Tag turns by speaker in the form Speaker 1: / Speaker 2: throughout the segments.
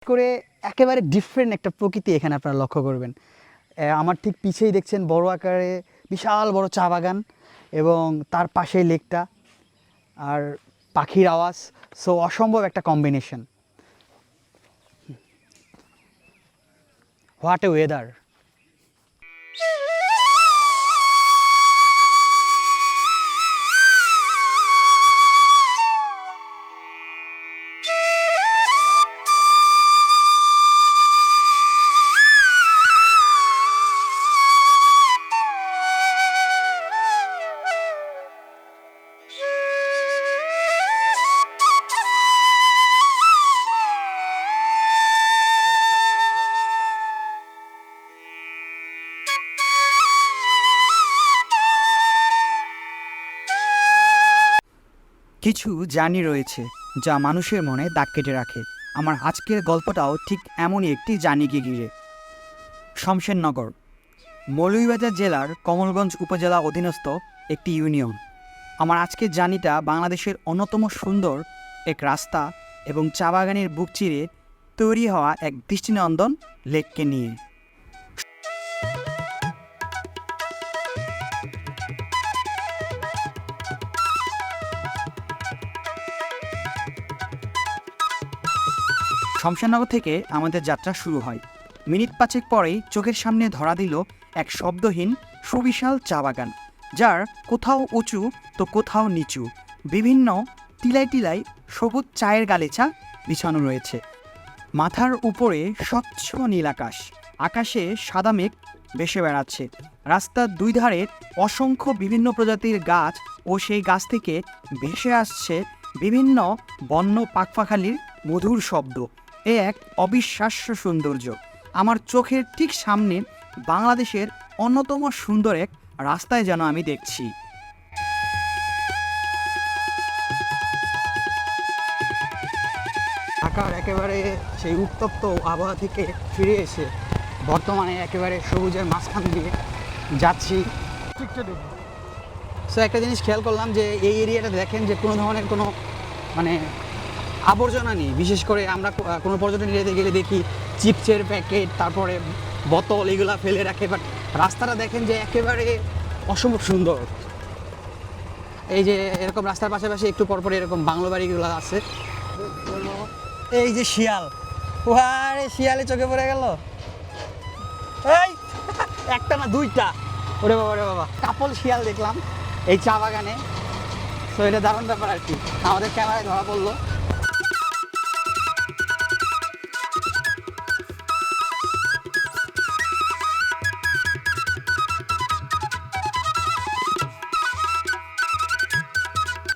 Speaker 1: করে একেবারে ডিফারেন্ট একটা প্রকৃতি এখানে আপনারা লক্ষ্য করবেন। আমার ঠিক পিছেই দেখছেন বড় আকারে বিশাল বড় চা বাগান এবং তার পাশেই লেকটা আর পাখির আওয়াজ। সো অসম্ভব একটা কম্বিনেশন। What a weather! কিছু জার্নি রয়েছে যা মানুষের মনে দাগ কেটে রাখে। আমার আজকের গল্পটাও ঠিক এমনই একটি জার্নিকে ঘিরে। শমশেরনগর মৌলভীবাজার জেলার কমলগঞ্জ উপজেলা অধীনস্থ একটি ইউনিয়ন। আমার আজকের জার্নিটা বাংলাদেশের অন্যতম সুন্দর এক রাস্তা এবং চা বাগানের বুক চিরে তৈরি হওয়া এক দৃষ্টিনন্দন লেককে নিয়ে। শমশেরনগর থেকে আমাদের যাত্রা শুরু হয়। মিনিট পাঁচেক পরেই চোখের সামনে ধরা দিল এক শব্দহীন সুবিশাল চা বাগান, যার কোথাও উঁচু তো কোথাও নিচু বিভিন্ন টিলায় টিলায় সবুজ চায়ের গালিচা বিছানো রয়েছে। মাথার উপরে স্বচ্ছ নীল আকাশ, আকাশে সাদা মেঘ ভেসে বেড়াচ্ছে। রাস্তার দুই ধারে অসংখ্য বিভিন্ন প্রজাতির গাছ ও সেই গাছ থেকে ভেসে আসছে বিভিন্ন বন্য পাখপাখালির মধুর শব্দ। এ এক অবিশ্বাস্য সৌন্দর্য। আমার চোখের ঠিক সামনে বাংলাদেশের অন্যতম সুন্দর এক রাস্তায় যেন আমি দেখছি। ঢাকার একেবারে সেই উত্তপ্ত আবহাওয়া থেকে ফিরে এসে বর্তমানে একেবারে সবুজের মাঝখান দিয়ে যাচ্ছি। সো একটা জিনিস খেয়াল করলাম যে এই এরিয়াটা দেখেন যে কোনো ধরনের কোনো মানে আবর্জনা নেই। বিশেষ করে আমরা কোনো পর্যটন এরিয়াতে গেলে দেখি চিপসের প্যাকেট, তারপরে বোতল, এগুলা ফেলে রাখে। বাট রাস্তাটা দেখেন যে একেবারে অসম্ভব সুন্দর। এই যে এরকম রাস্তার পাশাপাশি একটু পরপর এরকম বাংলো বাড়িগুলো আছে। এই যে শিয়াল, ওয়ারে শিয়ালে চোখে পড়ে গেল। এই একটা না দুইটা, ওরে বাবা রে বাবা, কাপল শিয়াল দেখলাম এই চা বাগানে। তো এটা দারুণ ব্যাপার আর কি, আমাদের ক্যামেরায় ধরা পড়লো।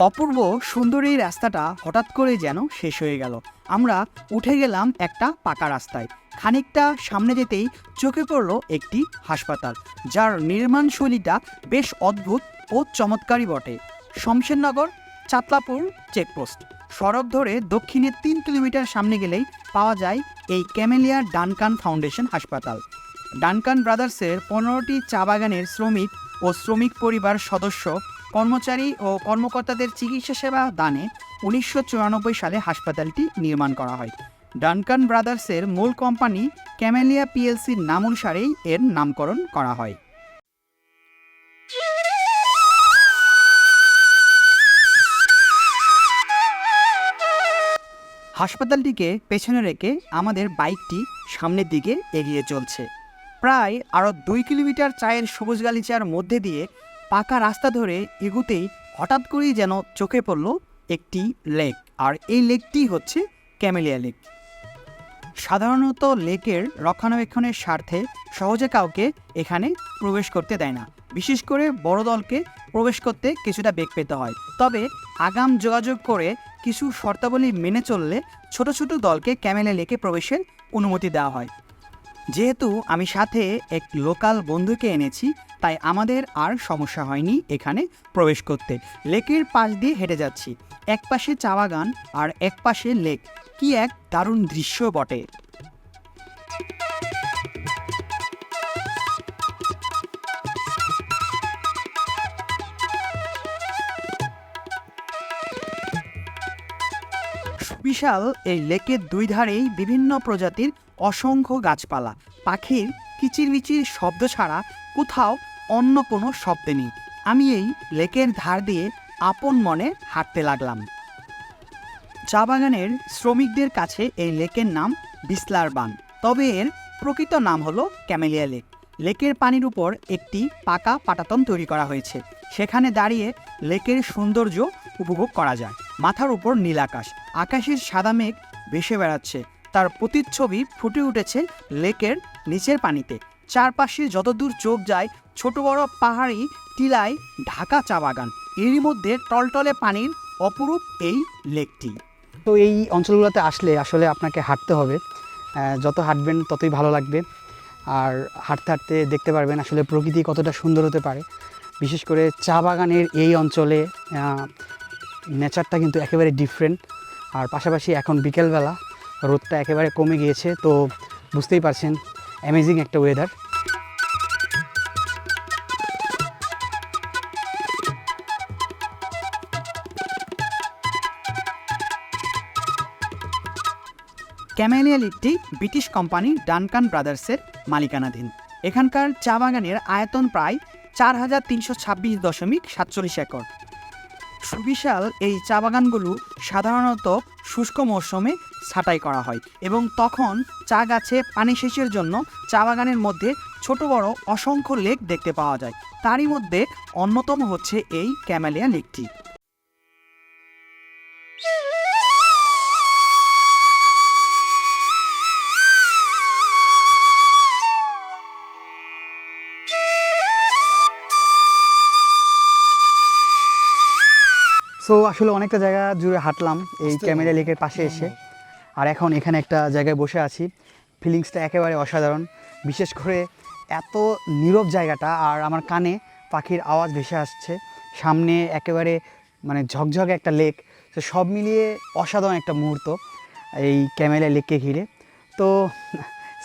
Speaker 1: অপূর্ব সুন্দর এই রাস্তাটা হঠাৎ করে যেন শেষ হয়ে গেল। আমরা উঠে গেলাম একটা পাকা রাস্তায়। খানিকটা সামনে যেতেই চোখে পড়ল একটি হাসপাতাল, যার নির্মাণ শৈলীটা বেশ অদ্ভুত ও চমৎকারই বটে। শমশেরনগর চাতলাপুর চেকপোস্ট সড়ক ধরে দক্ষিণে 3 কিলোমিটার সামনে গেলেই পাওয়া যায় এই ক্যামেলিয়া ডানকান ফাউন্ডেশন হাসপাতাল। ডানকান ব্রাদার্সের 15টি চা বাগানের শ্রমিক ও শ্রমিক পরিবার সদস্য, কর্মচারী ও কর্মকর্তাদের চিকিৎসা সেবা দানে 1994 সালে হাসপাতালটি নির্মাণ করা হয়। ডানকান ব্রাদার্সের মূল কোম্পানি ক্যামেলিয়া পিএলসির নাম অনুসারেই এর নামকরণ করা হয়। হাসপাতালটিকে পেছনে রেখে আমাদের বাইকটি সামনের দিকে এগিয়ে চলছে। প্রায় আরও 2 কিলোমিটার চায়ের সবুজ গালিচার মধ্যে দিয়ে পাকা রাস্তা ধরে এগুতেই হঠাৎ করেই যেন চোখে পড়ল একটি লেক, আর এই লেকটি হচ্ছে ক্যামেলিয়া লেক। সাধারণত লেকের রক্ষণাবেক্ষণের স্বার্থে সহজে কাউকে এখানে প্রবেশ করতে দেয় না। বিশেষ করে বড় দলকে প্রবেশ করতে কিছুটা বেগ পেতে হয়। তবে আগাম যোগাযোগ করে কিছু শর্তাবলী মেনে চললে ছোট ছোট দলকে ক্যামেলিয়া লেকে প্রবেশের অনুমতি দেওয়া হয়। যেহেতু আমি সাথে এক লোকাল বন্ধুকে এনেছি, তাই আমাদের আর সমস্যা হয়নি এখানে প্রবেশ করতে। লেকের পাশ দিয়ে হেঁটে যাচ্ছি, এক পাশে চা বাগান আর এক পাশে লেক। কি এক দারুণ দৃশ্য বটে। সুবিশাল এই লেকের দুই ধারেই বিভিন্ন প্রজাতির অসংখ্য গাছপালা। পাখির কিচিরমিচির শব্দ ছাড়া কোথাও অন্য কোনো শব্দ নেই। আমি এই লেকের ধার দিয়ে আপন মনে হাঁটতে লাগলাম। চা বাগানের শ্রমিকদের কাছে এই লেকের নাম বিসলার বান, তবে এর প্রকৃত নাম হলো ক্যামেলিয়া লেক। লেকের পানির উপর একটি পাকা পাটাতন তৈরি করা হয়েছে, সেখানে দাঁড়িয়ে লেকের সৌন্দর্য উপভোগ করা যায়। মাথার উপর নীল আকাশ, আকাশের সাদা মেঘ ভেসে বেড়াচ্ছে, তার প্রতিচ্ছবি ফুটে উঠেছে লেকের নিচের পানিতে। চারপাশে যতদূর চোখ যায় ছোট বড় পাহাড়ি টিলায় ঢাকা চা বাগান, এরই মধ্যে টলটলে পানির অপরূপ এই লেকটি।
Speaker 2: তো এই অঞ্চলগুলোতে আসলে আসলে আপনাকে হাঁটতে হবে, যত হাঁটবেন ততই ভালো লাগবে। আর হাঁটতে হাঁটতে দেখতে পারবেন আসলে প্রকৃতি কতটা সুন্দর হতে পারে। বিশেষ করে চা বাগানের এই অঞ্চলে নেচারটা কিন্তু একেবারে ডিফারেন্ট। আর পাশাপাশি এখন বিকেলবেলা, রোদটা একেবারে কমে গিয়েছে, তো বুঝতেই পারছেন অ্যামেজিং একটা ওয়েদার।
Speaker 1: ক্যামেলিয়া লেকটি ব্রিটিশ কোম্পানি ডানকান ব্রাদার্সের মালিকানাধীন। এখানকার চা বাগানের আয়তন প্রায় ৪,৩২৬.৪৭ একর। সুবিশাল এই চা বাগানগুলো সাধারণত শুষ্ক মৌসুমে ছাঁটাই করা হয় এবং তখন চা গাছে পানি সেচের জন্য চা বাগানের মধ্যে ছোট বড় অসংখ্য লেক দেখতে পাওয়া যায়। তারই মধ্যে অন্যতম হচ্ছে এই ক্যামেলিয়া লেকটি।
Speaker 2: সো আসলে অনেকটা জায়গা জুড়ে হাঁটলাম এই ক্যামেলিয়া লেকের পাশে এসে, আর এখন এখানে একটা জায়গায় বসে আছি। ফিলিংসটা একেবারে অসাধারণ, বিশেষ করে এত নীরব জায়গাটা, আর আমার কানে পাখির আওয়াজ ভেসে আসছে, সামনে একেবারে মানে ঝকঝকে একটা লেক। তো সব মিলিয়ে অসাধারণ একটা মুহূর্ত এই ক্যামেলিয়া লেককে ঘিরে। তো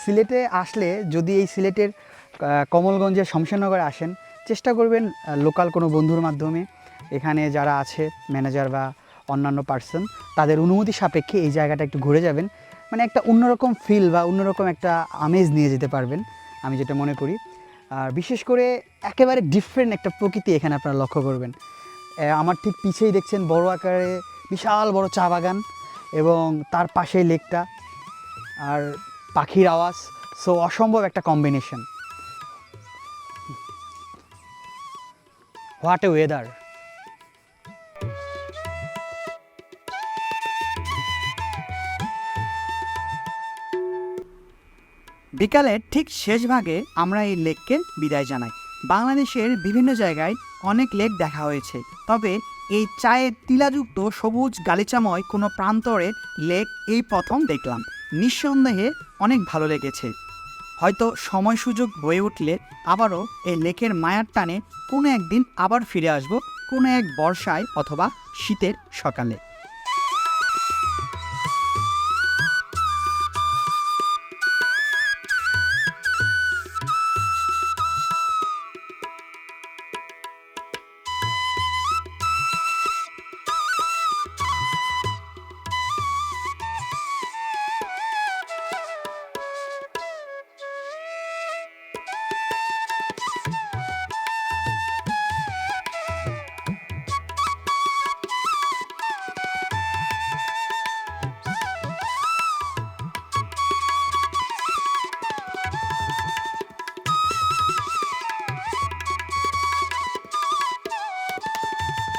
Speaker 2: সিলেটে আসলে যদি এই সিলেটের কমলগঞ্জের শমশেরনগরে আসেন, চেষ্টা করবেন লোকাল কোনো বন্ধুর মাধ্যমে, এখানে যারা আছে ম্যানেজার বা অন্যান্য পার্সন, তাদের অনুমতি সাপেক্ষে এই জায়গাটা একটু ঘুরে যাবেন। মানে একটা অন্যরকম ফিল বা অন্যরকম একটা আমেজ নিয়ে যেতে পারবেন, আমি যেটা মনে করি। আর বিশেষ করে একেবারে ডিফারেন্ট একটা প্রকৃতি এখানে আপনারা লক্ষ্য করবেন। আমার ঠিক পিছেই দেখছেন বড় আকারে বিশাল বড় চা বাগান এবং তার পাশেই লেকটা আর পাখির আওয়াজ। সো অসম্ভব একটা কম্বিনেশন। What a weather!
Speaker 1: বিকালের ঠিক শেষ ভাগে আমরা এই লেককে বিদায় জানাই। বাংলাদেশের বিভিন্ন জায়গায় অনেক লেক দেখা হয়েছে, তবে এই চায়ের টিলাযুক্ত সবুজ গালিচাময় কোনো প্রান্তরের লেক এই প্রথম দেখলাম। নিঃসন্দেহে অনেক ভালো লেগেছে। হয়তো সময় সুযোগ হয়ে উঠলে আবারও এই লেকের মায়ার টানে কোনো একদিন আবার ফিরে আসব, কোনো এক বর্ষায় অথবা শীতের সকালে।